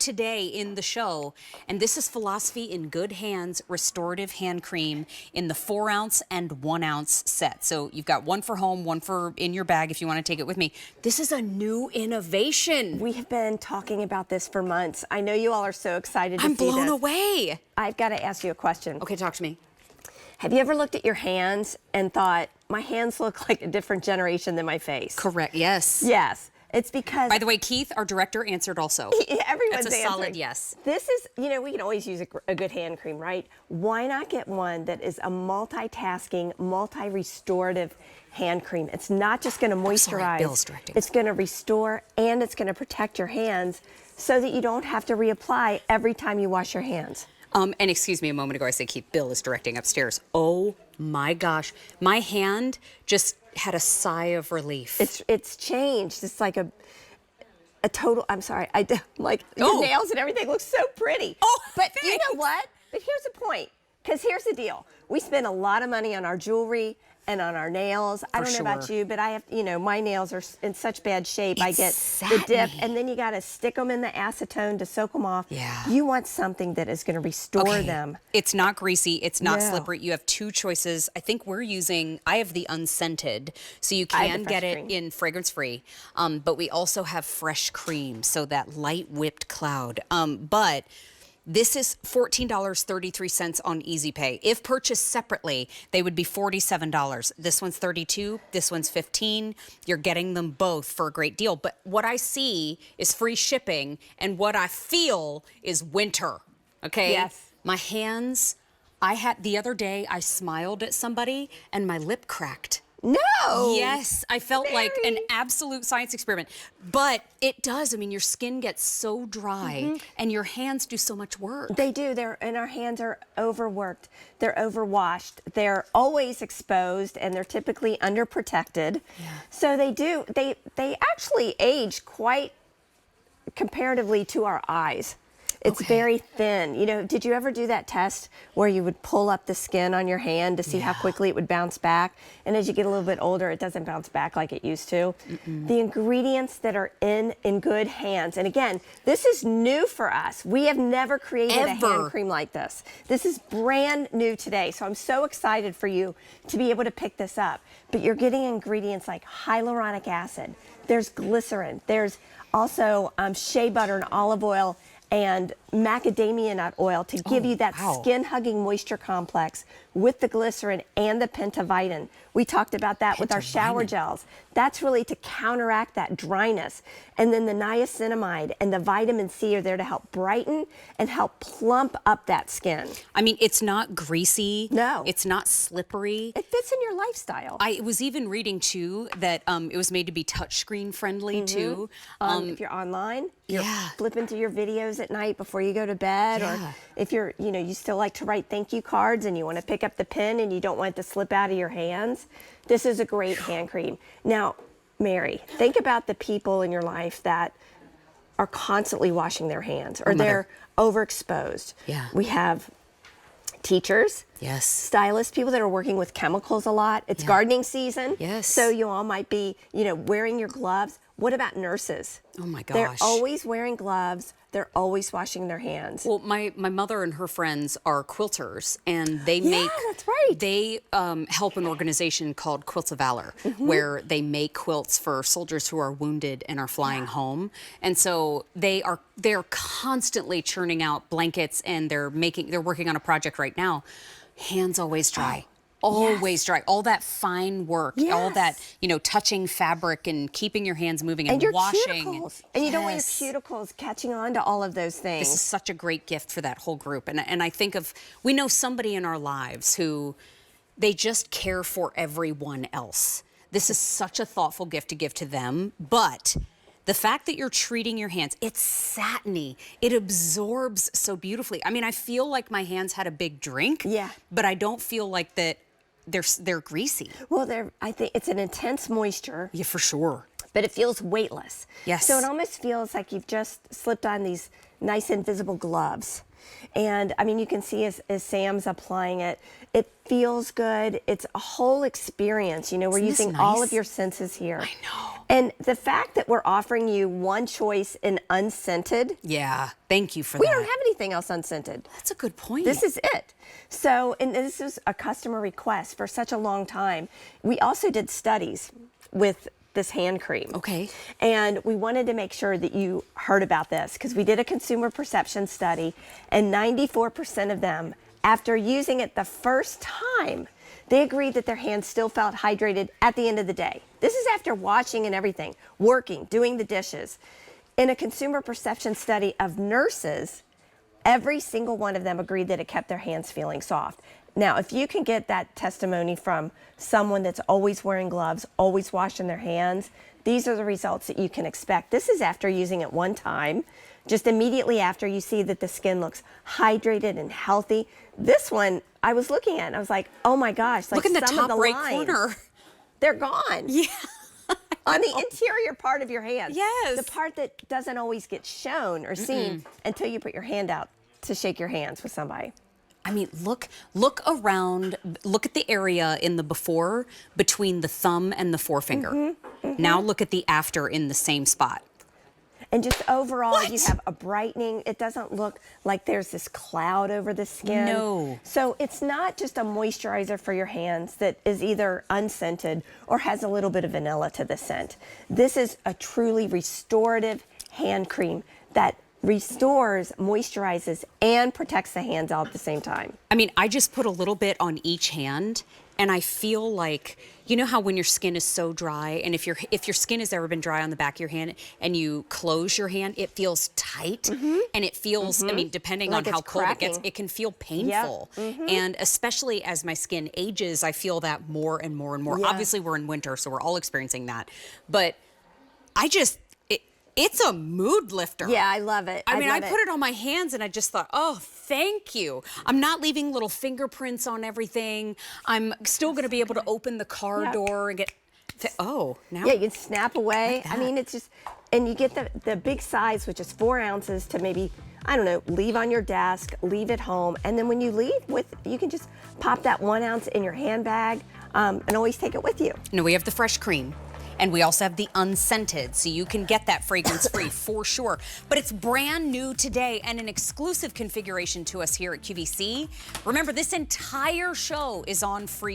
today in the show. And this is Philosophy in Good Hands Restorative Hand Cream in the 4-ounce and 1-ounce set. So you've got one for home, one for in your bag if you want to take it with me. This is a new innovation. We have been talking about this for months. I know you all are so excited to see this. I'm blown away. I've got to ask you a question. Okay, talk to me. Have you ever looked at your hands and thought, my hands look like a different generation than my face? Correct, yes. Yes. It's because... By the way, Keith, our director, answered also. Everyone's That's a answering. solid yes. This is, you know, we can always use a good hand cream, right? Why not get one that is a multitasking, multi-restorative hand cream? It's not just going to moisturize. Bill's directing. It's going to restore and it's going to protect your hands so that you don't have to reapply every time you wash your hands. And excuse me, a moment ago I said Keith, Bill is directing upstairs. Oh my gosh, my hand just had a sigh of relief. It's changed. It's like a total. I'm sorry. Like your nails and everything looks so pretty. Oh, but thanks. you know what? But here's the point. Because here's the deal. We spend a lot of money on our jewelry and on our nails. I don't know about you, but I have, you know, my nails are in such bad shape. I get the dip, and then you got to stick them in the acetone to soak them off. Yeah. You want something that is going to restore them. It's not greasy. It's not slippery. You have two choices. I think I have the unscented, so you can get it in fragrance-free. But we also have fresh cream, so that light whipped cloud. But this is $14.33 on Easy Pay. If purchased separately, they would be $47. This one's $32, this one's $15. You're getting them both for a great deal. But what I see is free shipping, and what I feel is winter, okay? Yes. My hands, the other day, I smiled at somebody, and my lip cracked. No. Yes, I felt like an absolute science experiment. But it does. I mean, your skin gets so dry and your hands do so much work. They do. And our hands are overworked. They're overwashed. They're always exposed and they're typically underprotected. Yeah. So they actually age quite comparatively to our eyes. It's very thin. You know, did you ever do that test where you would pull up the skin on your hand to see how quickly it would bounce back? And as you get a little bit older, it doesn't bounce back like it used to. The ingredients that are in good hands. And again, this is new for us. We have never created a hand cream like this. This is brand new today. So I'm so excited for you to be able to pick this up. But you're getting ingredients like hyaluronic acid. There's glycerin. There's also shea butter and olive oil and macadamia nut oil to give you that skin-hugging moisture complex with the glycerin and the pentavitin. We talked about that with our shower gels. That's really to counteract that dryness. And then the niacinamide and the vitamin C are there to help brighten and help plump up that skin. I mean, it's not greasy. No. It's not slippery. It fits in your lifestyle. I was even reading, too, that it was made to be touchscreen friendly, too. If you're online, you're flipping through your videos at night before you go to bed, or if you're, you know, you still like to write thank you cards and you want to pick up the pen and you don't want it to slip out of your hands, this is a great hand cream. Now, Mary, think about the people in your life that are constantly washing their hands or they're overexposed. Yeah. We have teachers, stylists, people that are working with chemicals a lot. It's gardening season. Yes. So you all might be, you know, wearing your gloves. What about nurses? Oh my gosh. They're always wearing gloves. They're always washing their hands. Well, my mother and her friends are quilters, and they make that's right. They help an organization called Quilts of Valor, where they make quilts for soldiers who are wounded and are flying home. And so they're constantly churning out blankets, and they're working on a project right now. Hands always dry. Always dry. All that fine work, all that, you know, touching fabric and keeping your hands moving and your washing. Cuticles. And you don't want your cuticles catching on to all of those things. This is such a great gift for that whole group. And I think we know somebody in our lives who they just care for everyone else. This is such a thoughtful gift to give to them, but the fact that you're treating your hands, it's satiny. It absorbs so beautifully. I mean, I feel like my hands had a big drink, but I don't feel like that they're greasy. Well, I think it's an intense moisture. Yeah, for sure. but it feels weightless. Yes. So it almost feels like you've just slipped on these nice invisible gloves. And I mean, you can see as Sam's applying it, it feels good. It's a whole experience. You know, we're using all of your senses here. I know. And the fact that we're offering you one choice in unscented. Yeah, thank you for that. We don't have anything else unscented. That's a good point. This is it. So, and this is a customer request for such a long time. We also did studies with this hand cream. Okay. And we wanted to make sure that you heard about this because we did a consumer perception study, and 94% of them, after using it the first time, they agreed that their hands still felt hydrated at the end of the day. This is after washing and everything, working, doing the dishes. In a consumer perception study of nurses, every single one of them agreed that it kept their hands feeling soft. Now, if you can get that testimony from someone that's always wearing gloves, always washing their hands, these are the results that you can expect. This is after using it one time. Just immediately after, you see that the skin looks hydrated and healthy. This one, I was looking at and I was like, oh my gosh. Like, look in the top right corner. They're gone. Yeah. On the interior part of your hand. Yes. The part that doesn't always get shown or seen until you put your hand out to shake your hands with somebody. I mean, look around, look at the area in the before between the thumb and the forefinger. Now look at the after in the same spot. And just overall, you have a brightening. It doesn't look like there's this cloud over the skin. No. So it's not just a moisturizer for your hands that is either unscented or has a little bit of vanilla to the scent. This is a truly restorative hand cream that restores, moisturizes, and protects the hands all at the same time. I mean, I just put a little bit on each hand, and I feel like, you know how when your skin is so dry, and if your skin has ever been dry on the back of your hand and you close your hand, it feels tight, and it feels, I mean, depending Like on how cold cracking. it gets, it can feel painful. And especially as my skin ages, I feel that more and more and more. Yeah. Obviously, we're in winter, so we're all experiencing that. But I just, it's a mood lifter. Yeah, I love it. I mean, I put it on my hands and I just thought, oh, thank you. I'm not leaving little fingerprints on everything. I'm still going to be able to open the car door and get, oh, now. Yeah, you can snap away. Like I mean, it's just, and you get the big size, which is 4 ounces to maybe, I don't know, leave on your desk, leave at home. And then when you leave you can just pop that 1 ounce in your handbag and always take it with you. No, we have the fresh cream. And we also have the unscented, so you can get that fragrance-free for sure. But it's brand new today and an exclusive configuration to us here at QVC. Remember, this entire show is on free